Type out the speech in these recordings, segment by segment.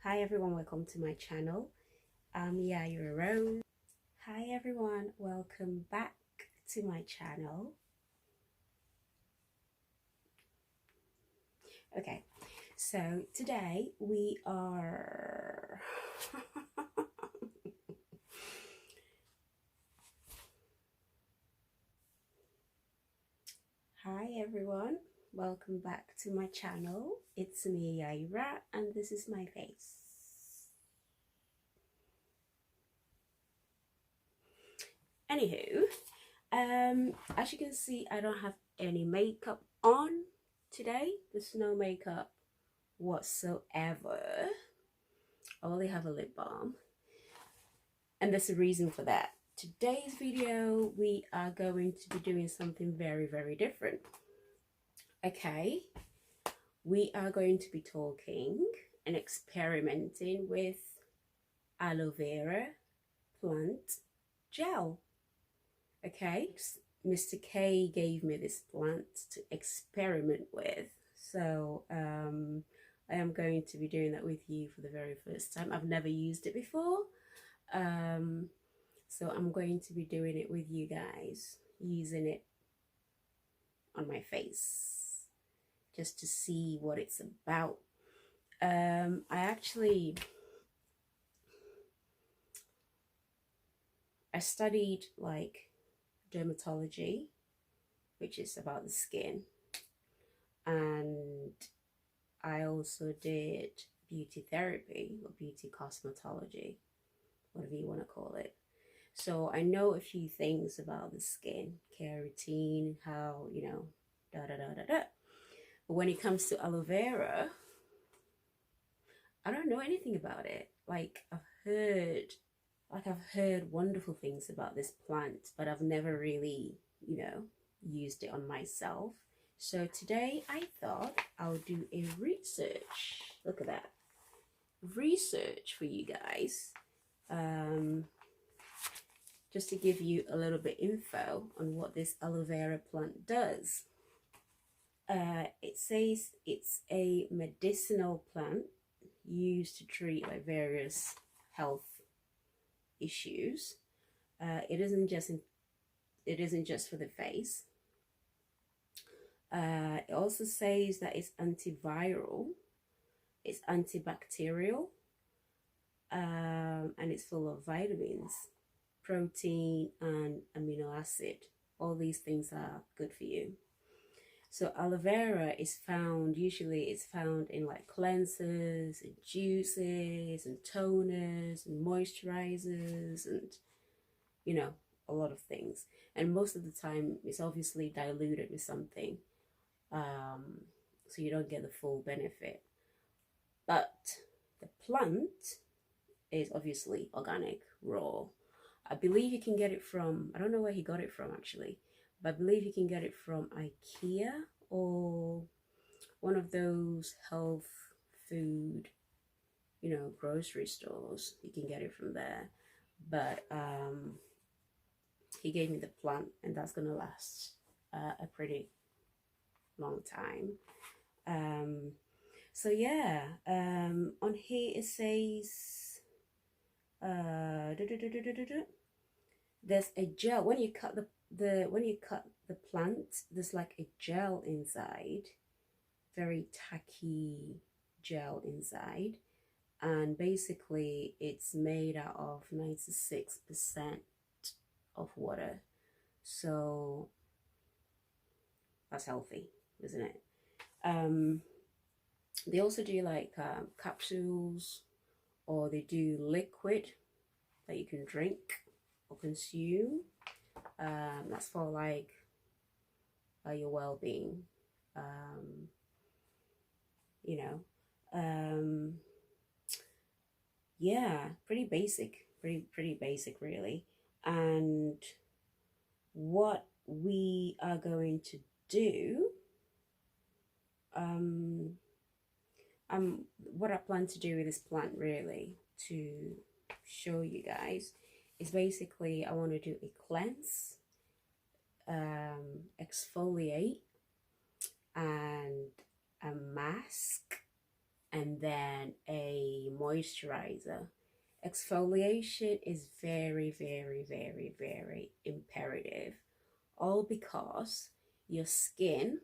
Hi everyone, welcome to my channel. I'm Yayra. Hi everyone, welcome back to my channel. Okay, so today we are Hi everyone, welcome back to my channel. It's me Yayra and this is my face. Anywho, as you can see, I don't have any makeup on today. There's no makeup whatsoever. I only have a lip balm, and there's a reason for that. Today's video, we are going to be doing something very different. Okay, we are going to be talking and experimenting with aloe vera plant gel. Okay, Mr. K gave me this plant to experiment with, so I am going to be doing that with you for the very first time. I've never used it before, so I'm going to be doing it with you guys, using it on my face just to see what it's about. I studied like dermatology, which is about the skin, and I also did beauty therapy or beauty cosmetology, whatever you want to call it. So I know a few things about the skin care routine, how, you know, da da da da da. But when it comes to aloe vera, I don't know anything about it. I've heard wonderful things about this plant, but I've never really, you know, used it on myself. So today I thought I'll do a research. Look at that. Research for you guys. Just to give you a little bit info on what this aloe vera plant does. It says it's a medicinal plant used to treat like various health issues. It isn't just for the face. It also says that it's antiviral, it's antibacterial, and it's full of vitamins, protein, and amino acid. All these things are good for you. So aloe vera is found, usually it's found in like cleansers and juices and toners and moisturizers and, you know, a lot of things. And most of the time it's obviously diluted with something, so you don't get the full benefit. But the plant is obviously organic, raw. I believe you can get it from, I don't know where he got it from actually, but I believe you can get it from IKEA or one of those health food, you know, grocery stores. You can get it from there. But he gave me the plant, and that's gonna last a pretty long time. So yeah, on here it says there's a gel. When you cut the plant, there's like a gel inside, very tacky gel inside, and basically it's made out of 96% of water, so that's healthy, isn't it? They also do like capsules, or they do liquid that you can drink or consume. That's for like your well-being, you know. Yeah, pretty basic, pretty basic really. And what we are going to do, what I plan to do with this plant really, to show you guys, is basically I want to do a cleanse, exfoliate, and a mask, and then a moisturizer. Exfoliation is very, very, very, very imperative, all because your skin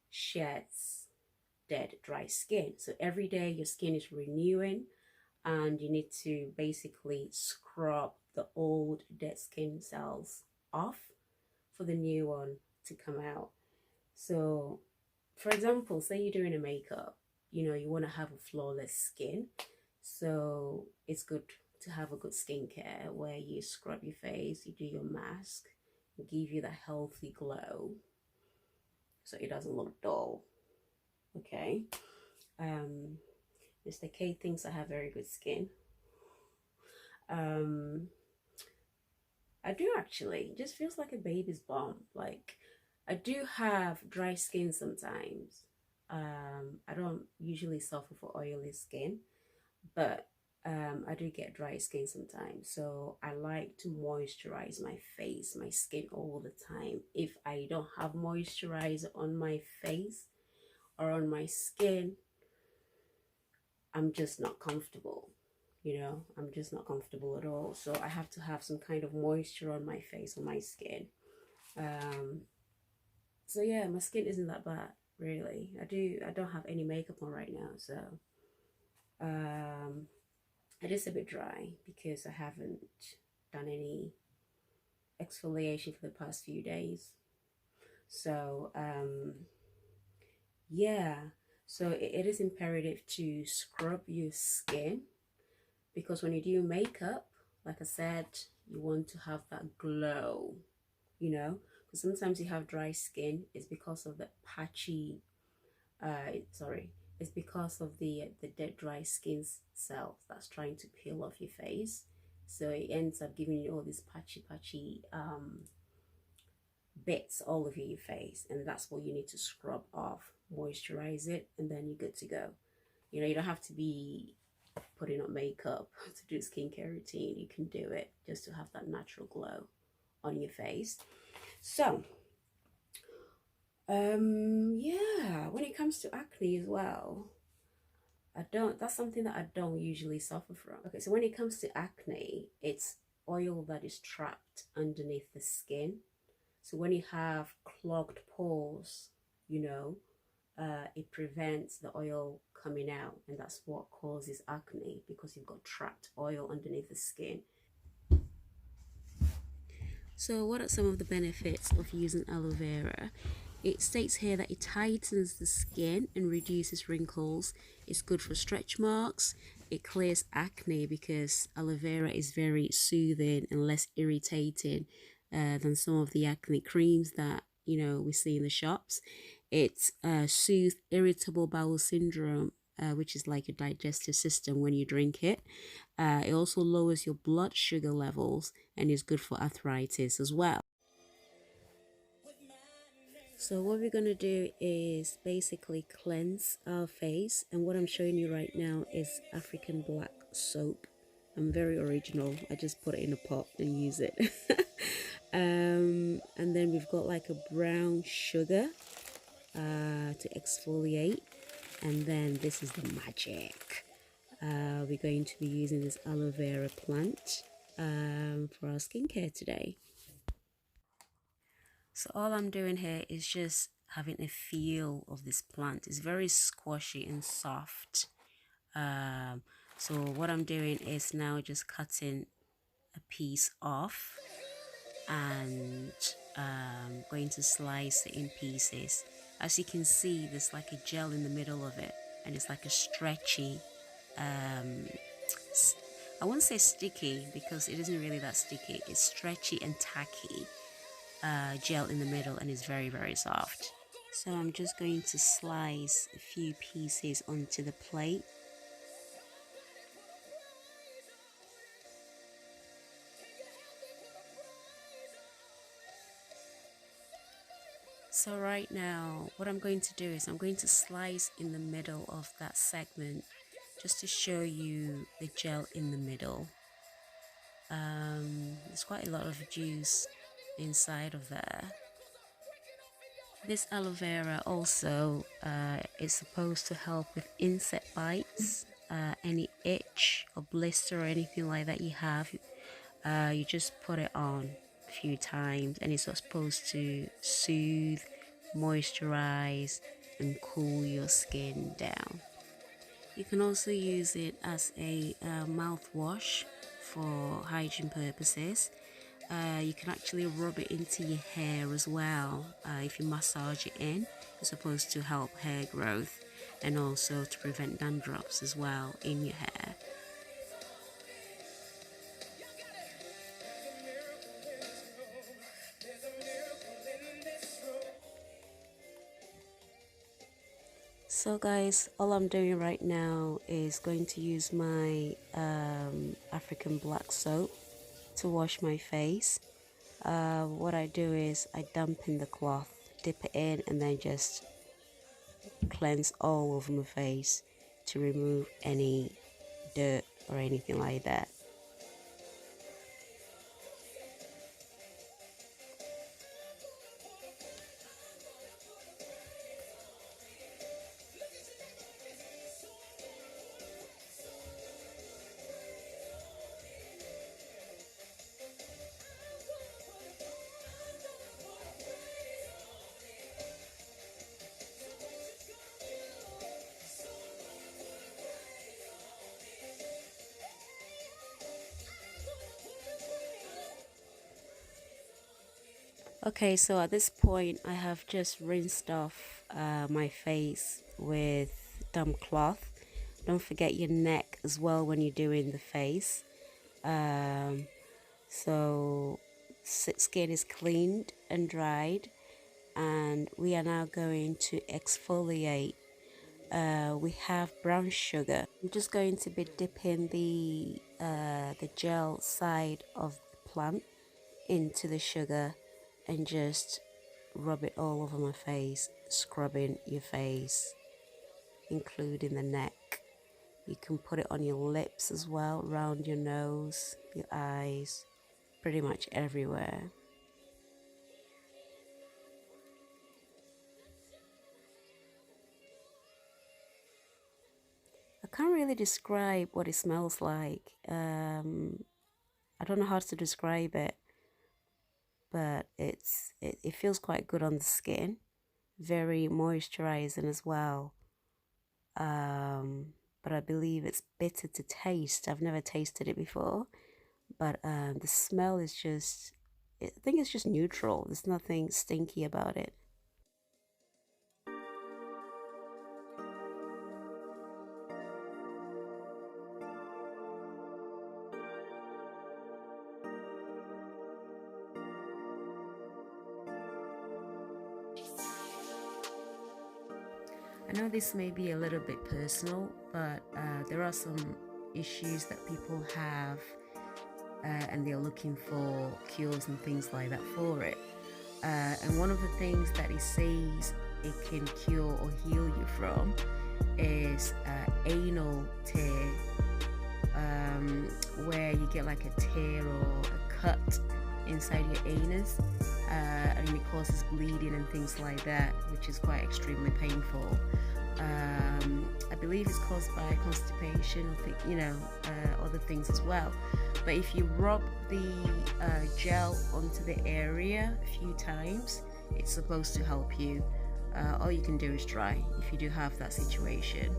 sheds dead, dry skin. So every day your skin is renewing, and you need to basically scrub the old dead skin cells off for the new one to come out. So, for example, say you're doing a makeup, you know, you want to have a flawless skin. So it's good to have a good skincare where you scrub your face, you do your mask, give you that healthy glow so it doesn't look dull. Okay. Mr. K thinks I have very good skin. I do actually. It just feels like a baby's bum. Like, I do have dry skin sometimes. I don't usually suffer for oily skin, but I do get dry skin sometimes. So I like to moisturize my face, my skin all the time. If I don't have moisturizer on my face or on my skin, I'm just not comfortable. You know, I'm just not comfortable at all. So I have to have some kind of moisture on my face, on my skin. So yeah, my skin isn't that bad, really. I don't have any makeup on right now, so it is a bit dry because I haven't done any exfoliation for the past few days. So yeah, so it is imperative to scrub your skin, because when you do makeup, like I said, you want to have that glow, you know, because sometimes you have dry skin. It's because of the patchy, it's because of the dead dry skin cells that's trying to peel off your face. So it ends up giving you all these patchy bits all over your face, and that's what you need to scrub off, moisturize it, and then you're good to go. You know, you don't have to be putting on makeup to do skincare routine. You can do it just to have that natural glow on your face. So yeah, when it comes to acne as well, that's something that I don't usually suffer from. Okay, so when it comes to acne, it's oil that is trapped underneath the skin. So when you have clogged pores, you know, it prevents the oil coming out, and that's what causes acne, because you've got trapped oil underneath the skin. So what are some of the benefits of using aloe vera? It states here that it tightens the skin and reduces wrinkles. It's good for stretch marks. It clears acne because aloe vera is very soothing and less irritating than some of the acne creams that, you know, we see in the shops. It soothes irritable bowel syndrome, which is like a digestive system when you drink it. It also lowers your blood sugar levels and is good for arthritis as well. So what we're going to do is basically cleanse our face, and what I'm showing you right now is African black soap. I'm very original. I just put it in a pot and use it. And then we've got like a brown sugar to exfoliate, and then this is the magic. We're going to be using this aloe vera plant for our skincare today. So all I'm doing here is just having a feel of this plant. It's very squashy and soft. So what I'm doing is now just cutting a piece off and going to slice it in pieces. As you can see, there's like a gel in the middle of it, and it's like a stretchy, I won't say sticky because it isn't really that sticky. It's stretchy and tacky gel in the middle, and it's very, very soft. So I'm just going to slice a few pieces onto the plate. So right now, what I'm going to do is I'm going to slice in the middle of that segment just to show you the gel in the middle. There's quite a lot of juice inside of there. This aloe vera also is supposed to help with insect bites, any itch or blister or anything like that you have. You just put it on a few times and it's supposed to soothe, moisturize and cool your skin down. You can also use it as a mouthwash for hygiene purposes. You can actually rub it into your hair as well. If you massage it in, it's supposed to help hair growth and also to prevent dandruffs as well in your hair. So guys, all I'm doing right now is going to use my African black soap to wash my face. What I do is I dampen the cloth, dip it in and then just cleanse all over my face to remove any dirt or anything like that. Okay, so at this point I have just rinsed off my face with damp cloth. Don't forget your neck as well when you're doing the face. So skin is cleaned and dried, and we are now going to exfoliate. We have brown sugar. I'm just going to be dipping the gel side of the plant into the sugar and just rub it all over my face, scrubbing your face, including the neck. You can put it on your lips as well, around your nose, your eyes, pretty much everywhere. I can't really describe what it smells like. I don't know how to describe it, but it feels quite good on the skin, very moisturizing as well. But I believe it's bitter to taste. I've never tasted it before, but the smell is just, I think it's just neutral. There's nothing stinky about it. I know this may be a little bit personal, but there are some issues that people have and they're looking for cures and things like that for it. And one of the things that it says it can cure or heal you from is anal tear, where you get like a tear or a cut inside your anus, and it causes bleeding and things like that, which is quite extremely painful. I believe it's caused by constipation or other things as well. But if you rub the gel onto the area a few times, it's supposed to help you. All you can do is try if you do have that situation.